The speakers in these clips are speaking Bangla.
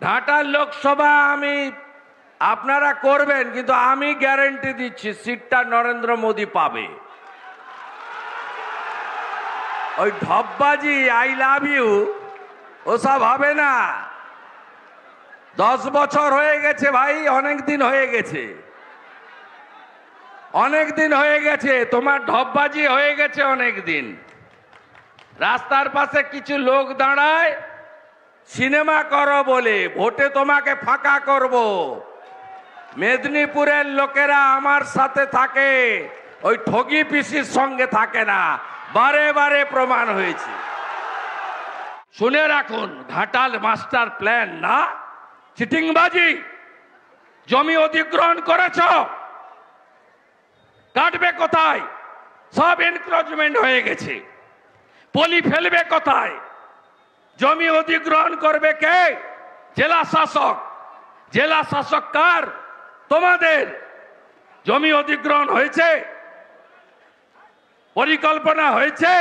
ঘাটাল লোকসভা আমি আপনারা করবেন, কিন্তু আমি গ্যারান্টি দিচ্ছি সিটটা নরেন্দ্র মোদী পাবে। ওই ঢপবাজি আই লাভ ইউ ওসব হবে না। 10 বছর হয়ে গেছে ভাই, অনেক দিন হয়ে গেছে, অনেক দিন হয়ে গেছে। তোমার ঢপবাজি হয়ে গেছে অনেক দিন। রাস্তার পাশে কিছু লোক দাঁড়ায় সিনেমা করো বলে, ভোটে তোমাকে ফাঁকা করব। মেদিনীপুরের লোকেরা আমার সাথে থাকে, ওই ঠগি পিসির সঙ্গে থাকে না, বারে বারে প্রমাণ হয়েছে। শুনে রাখুন, ঘাটাল মাস্টার প্ল্যান না, চিটিংবাজি। জমি অধিগ্রহণ করেছ, কাটবে কোথায়? সব এনক্রোচমেন্ট হয়ে গেছে। পলি ফেলবে কোথায়? জমি অধিগ্রহণ করবে কে? জেলা শাসক। জেলা শাসক কার? তোমাদের। জমি অধিগ্রহণ হয়েছে, পরিকল্পনা হয়েছে।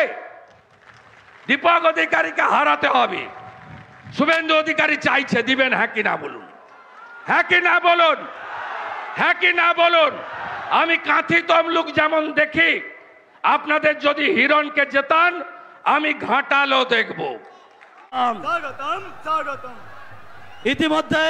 দীপক অধিকারীকে হারাতে হবে। শুভেন্দু অধিকারী চাইছে, দিবেন? হ্যাঁ কি না বলুন, হ্যাঁ কি না বলুন, হ্যাঁ কি না বলুন। আমি কাঁথি তমলুক যেমন দেখি, আপনাদের যদি হিরণকে জেতান, আমি ঘাটালও দেখব। ইতিমধ্যে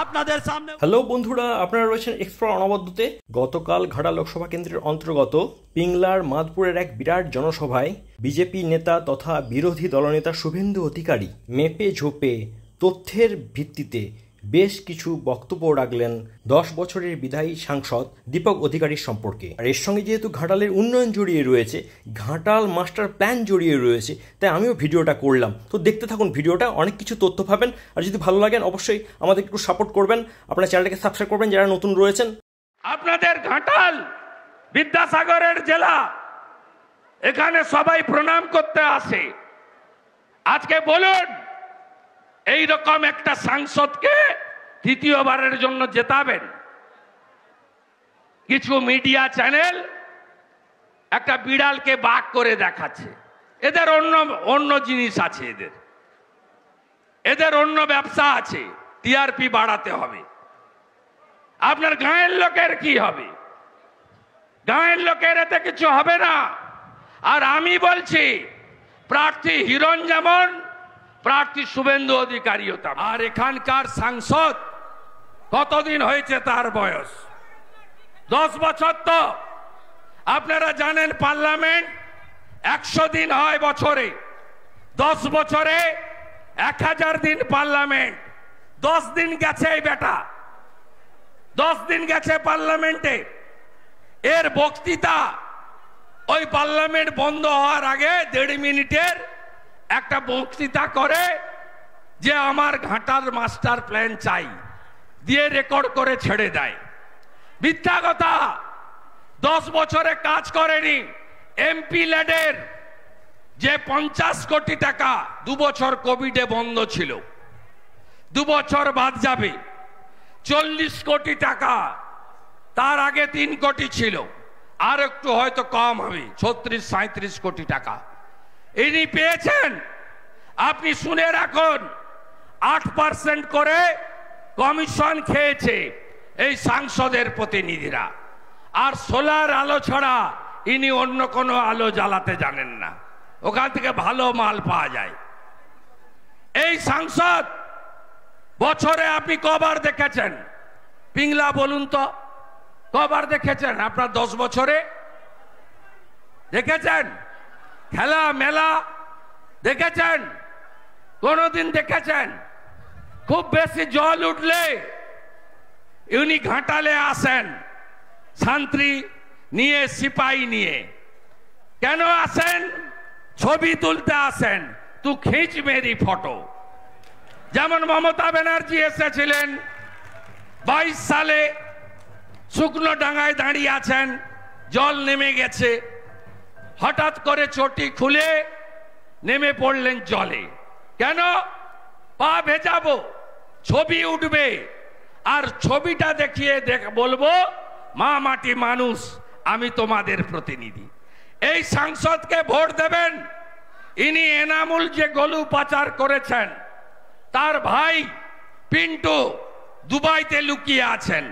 আপনাদের সামনে হ্যালো বন্ধুরা, আপনারা রয়েছেন এক্সপ্লোর অনবদ্যতে। গতকাল ঘাটাল লোকসভা কেন্দ্রের অন্তর্গত পিংলার মাদপুরের এক বিরাট জনসভায় বিজেপি নেতা তথা বিরোধী দলনেতা শুভেন্দু অধিকারী মেপে ঝোপে তথ্যের ভিত্তিতে বেশ কিছু বক্তব্য রাখলেন 10 বছরের বিদায়ী সাংসদ দীপক অধিকারীর সম্পর্কে। আর এর সঙ্গে যেহেতু ঘাটালের উন্নয়ন জড়িয়ে রয়েছে, ঘাটাল মাস্টার প্ল্যান জড়িয়ে রয়েছে, তাই আমিও ভিডিওটা করলাম। তো দেখতে থাকুন ভিডিওটা, অনেক কিছু তথ্য পাবেন। আর যদি ভালো লাগেন অবশ্যই আমাদের একটু সাপোর্ট করবেন, আপনার চ্যানেলটাকে সাবস্ক্রাইব করবেন যারা নতুন রয়েছেন। আপনাদের ঘাটাল বিদ্যাসাগরের জেলা, এখানে সবাই প্রণাম করতে আসে। আজকে বলুন, এই রকম একটা সাংসদকে তৃতীয়বারের জন্য জেতাবেন? কিছু মিডিয়া চ্যানেল একটা বিড়ালকে বাঘ করে দেখাচ্ছে। এদের অন্য জিনিস আছে, এদের অন্য ব্যবসা আছে, টিআরপি বাড়াতে হবে। আপনার গাঁয়ের লোকের কি হবে? গাঁয়ের লোকের এতে কিছু হবে না। আর আমি বলছি, প্রার্থী হিরণ যেমন, প্রার্থী শুভেন্দু অধিকারীও তেমন। আর এখানকার সাংসদ কতদিন হয়েছে তার বয়স? 10 বছর। তো আপনারা জানেন পার্লামেন্ট 100 দিন হয় বছরে, 10 বছরে 1000 দিন পার্লামেন্ট। 10 দিন গেছে এই বেটা, 10 দিন গেছে পার্লামেন্টে। এর বক্তৃতা ওই পার্লামেন্ট বন্ধ হওয়ার আগে 1.5 মিনিটের একটা বক্তৃতা করে যে আমার ঘাটাল মাস্টার প্ল্যান চাই, দিয়ে রেকর্ড করে ছেড়ে দেয়। মিথ্যা কথা। 10 বছরে কাজ করেনি। এমপি ল্যাডের যে 50 কোটি টাকা 2 বছর কোভিডে বন্ধ ছিল, 2 বছর বাদ যাবে। 40 কোটি টাকা, তার আগে 3 কোটি ছিল, আর একটু হয়তো কম হবে, 36-37 কোটি টাকা ইনি পেয়েছেন। আপনি শুনে রাখুন, 8% করে কমিশন খেয়েছে এই সাংসদের প্রতিনিধিরা। আর সোলার আলো ছাড়া ইনি অন্য কোনো আলো জ্বালাতে জানেন না, ওখান থেকে ভালো মাল পাওয়া যায়। এই সাংসদ বছরে আপনি কবার দেখেছেন পিংলা? বলুন তো, কবার দেখেছেন আপনার 10 বছরে? দেখেছেন খেলা মেলা? দেখেছেন কোনদিন? দেখেছেন? খুব বেশি জল উঠলে উনি ঘাটালে আসেন, শান্তি নিয়ে, সিপাহী নিয়ে। কেন আসেন? ছবি তুলতে আসেন, তু খিঁচ মেরি ফটো। যেমন মমতা ব্যানার্জি এসেছিলেন 22 সালে, শুকনো ডাঙায় দাঁড়িয়ে আছেন, জল নেমে গেছে, হঠাৎ করে চটি খুলে নেমে পড়লেন জলে। কেন? পা ভেজাবো, ছবি উঠবে, আর ছবিটা দেখিয়ে বলবো মা মাটি মানুষ, আমি তোমাদের প্রতিনিধি। এই সাংসদকে ভোট দেবেন। ইনি এনামুল যে গলু পাচার করেছেন, তার ভাই পিন্টু দুবাইতে লুকিয়ে আছেন,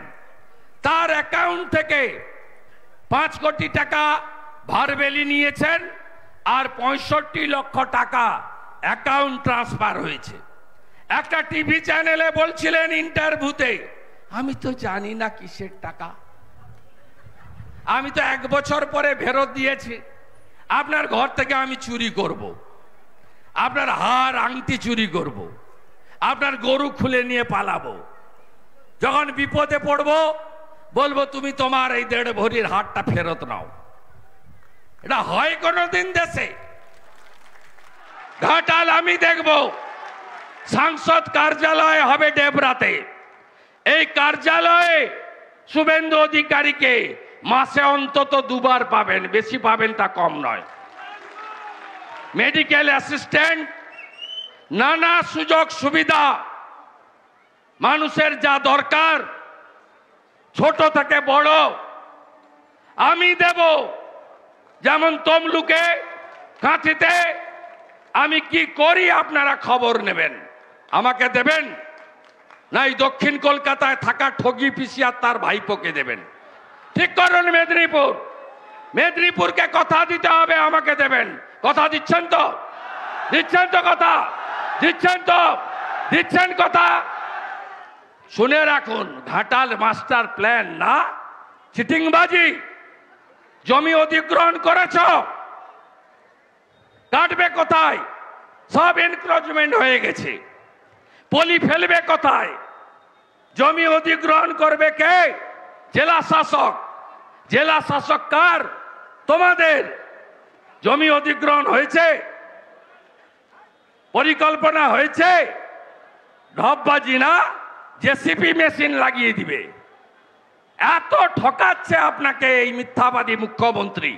তার অ্যাকাউন্ট থেকে 5 কোটি টাকা ভারবেলি নিয়েছেন আর 65 লক্ষ টাকা অ্যাকাউন্ট ট্রান্সফার হয়েছে। একটা টিভি চ্যানেলে বলছিলেন ইন্টারভিউতে, আমি তো জানি না কিসের টাকা, আমি তো 1 বছর পরে ফেরত দিয়েছি। আপনার ঘর থেকে আমি চুরি করব, আপনার হার আংটি চুরি করব, আপনার গরু খুলে নিয়ে পালাবো, যখন বিপদে পড়বো বলবো তুমি তোমার এই 1.5 ভরির হারটা ফেরত নাও। এটা হয় কোনোদিন দেশে? ঘাটাল আমি দেখব, সাংসদ কার্যালয় হবে ডেবরাতে। এই কার্যালয়ে শুভেন্দু অধিকারীকে মাসে অন্তত 2 বার পাবেন, বেশি পাবেন তা কম নয়। মেডিকেল অ্যাসিস্ট্যান্ট, নানা সুযোগ সুবিধা, মানুষের যা দরকার ছোট থেকে বড় আমি দেব। যেমন তমলুকে কাঁথিতে আমি কি করি আপনারা খবর নেবেন, আমাকে দেবেন, না এই দক্ষিণ কলকাতায় থাকা ঠগি পিসি আর তার ভাইপোকে দেবেন? ঠিক করুন। মেদিনীপুর, মেদিনীপুরকে কথা দিতে হবে, আমাকে দেবেন। কথা দিচ্ছেন তো? দিচ্ছেন তো কথা? দিচ্ছেন তো? দিচ্ছেন কথা? শুনে রাখুন, ঘাটাল মাস্টার প্ল্যান না, চিটিংবাজি। জমি অধিগ্রহণ করেছ, কাটবে কোথায়? সব এনক্রোচমেন্ট হয়ে গেছে। পলি ফেলবে কোথায়? জমি অধিগ্রহণ করবে কে? জেলা শাসক। জেলা শাসক কার? তোমাদের। জমি অধিগ্রহণ হয়েছে, পরিকল্পনা হয়েছে, ঢপবাজি না, জেসিপি মেশিন লাগিয়ে দিবে। এত ঠকাচ্ছে আপনাকে এই মিথ্যাবাদী মুখ্যমন্ত্রী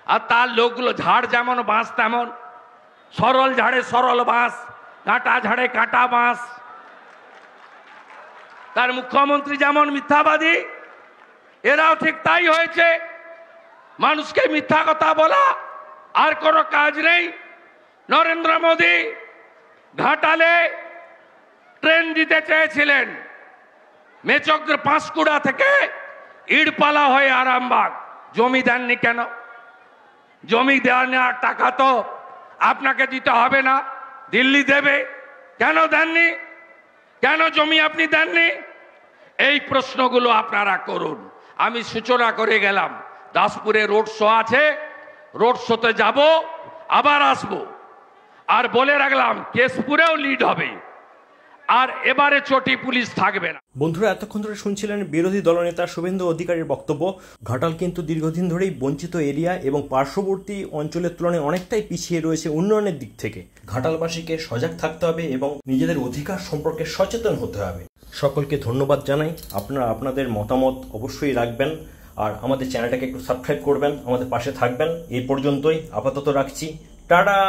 আর তার লোকগুলো। ঝাড় যেমন বাঁশ তেমন, সরল ঝাড়ে সরল বাঁশ, কাঁটা ঝাড়ে কাঁটা বাঁশ। তার মুখ্যমন্ত্রী যেমন মিথ্যাবাদী, এরাও ঠিক তাই হয়েছে। মানুষকে মিথ্যা কথা বলা আর কোনো কাজ নেই। নরেন্দ্র মোদী ঘাটালে ট্রেন দিতে চেয়েছিলেন, মেচকদের পাঁশকুড়া থেকে ইড়পালা হয়ে আরামবাগ। জমি দেননি কেন? জমি দেওয়া নেওয়ার টাকা তো আপনাকে দিতে হবে না, দিল্লি দেবে। কেন দেননি? কেন জমি আপনি দেননি? এই প্রশ্নগুলো আপনারা করুন। আমি সূচনা করে গেলাম, দাসপুরে রোড শো আছে, রোড শোতে যাব, আবার আসবো। আর বলে রাখলাম কেশপুরেও লিড হবে, আর এবারে চটি পুলিশ থাকবে না। বন্ধুরা, এতক্ষণ ধরে শুনছিলেন বিরোধী দলনেতা শুভেন্দু অধিকারীর বক্তব্য। ঘাটাল কিন্তু দীর্ঘদিন ধরেই বঞ্চিত এরিয়া এবং পার্শ্ববর্তী অঞ্চলের তুলনায় অনেকটাই পিছিয়ে রয়েছে উন্নয়নের দিক থেকে। ঘাটালবাসীকে সজাগ থাকতে হবে এবং নিজেদের অধিকার সম্পর্কে সচেতন হতে হবে। সকলকে ধন্যবাদ জানাই। আপনারা আপনাদের মতামত অবশ্যই রাখবেন, আর আমাদের চ্যানেলটাকে একটু সাবস্ক্রাইব করবেন, আমাদের পাশে থাকবেন। এই পর্যন্তই আপাতত রাখছি, টাটা।